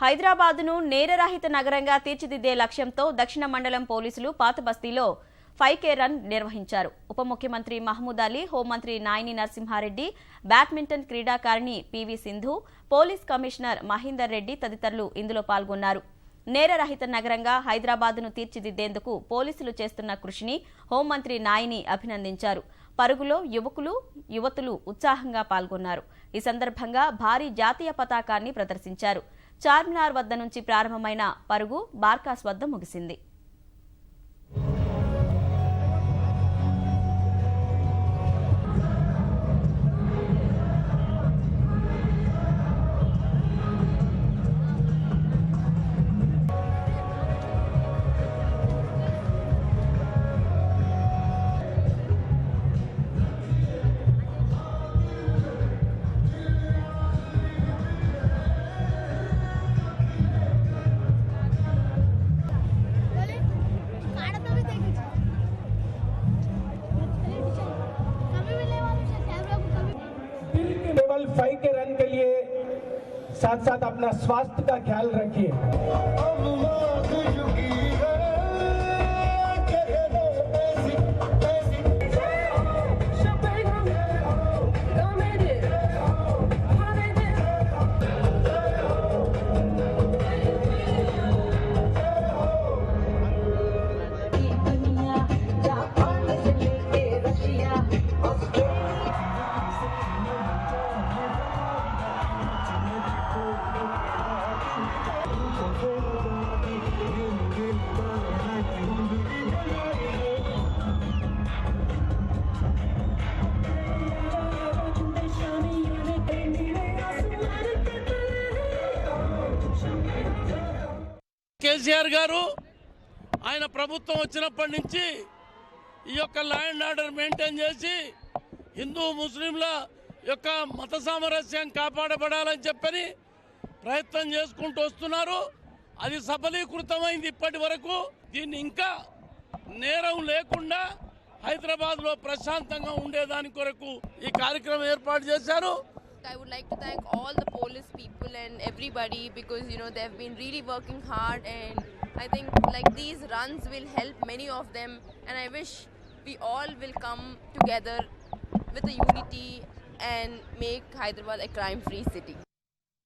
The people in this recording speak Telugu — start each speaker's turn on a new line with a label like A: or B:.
A: హైదరాబాద్ను నేరరహిత నగరంగా తీర్చిదిద్దే లక్ష్యంతో దక్షిణ మండలం పోలీసులు పాత బస్తీలో 5K రన్ నిర్వహించారు. ఉప ముఖ్యమంత్రి మహమూద్ అలీ, హోంమంత్రి నాయిని నరసింహారెడ్డి, బ్యాడ్మింటన్ క్రీడాకారిణి PV Sindhu, police commissioner Mahender Reddy తదితరులు ఇందులో పాల్గొన్నారు. నేరరహిత నగరంగా హైదరాబాద్ను తీర్చిదిద్దేందుకు పోలీసులు చేస్తున్న కృషిని హోంమంత్రి నాయిని అభినందించారు. పరుగులో యువతులు ఉత్సాహంగా పాల్గొన్నారు. ఈ సందర్భంగా భారీ జాతీయ పతాకాన్ని ప్రదర్శించారు. చార్మినార్ వద్ద నుంచి ప్రారంభమైన పరుగు బార్కాస్ వద్ద ముగిసింది.
B: केवल 5K रन के लिए साथ साथ अपना स्वास्थ्य का ख्याल रखिए।
C: కేసీఆర్ గారు ఆయన ప్రభుత్వం వచ్చినప్పటి నుంచి ఈ యొక్క లా అండ్ ఆర్డర్ మెయింటైన్ చేసి హిందూ ముస్లింల యొక్క మత సామరస్యం కాపాడబడాలని చెప్పని ప్రయత్నం చేసుకుంటూ వస్తున్నారు. అది సఫలీకృతమైంది ఇప్పటి వరకు. దీన్ని ఇంకా నేరం లేకుండా హైదరాబాద్లో ప్రశాంతంగా ఉండేదాని కొరకు ఈ కార్యక్రమం ఏర్పాటు చేశారు.
D: I would like to thank all the police people and everybody because they have been really working hard, and I think like these runs will help many of them, and I wish we all will come together with a unity and make Hyderabad a crime-free city.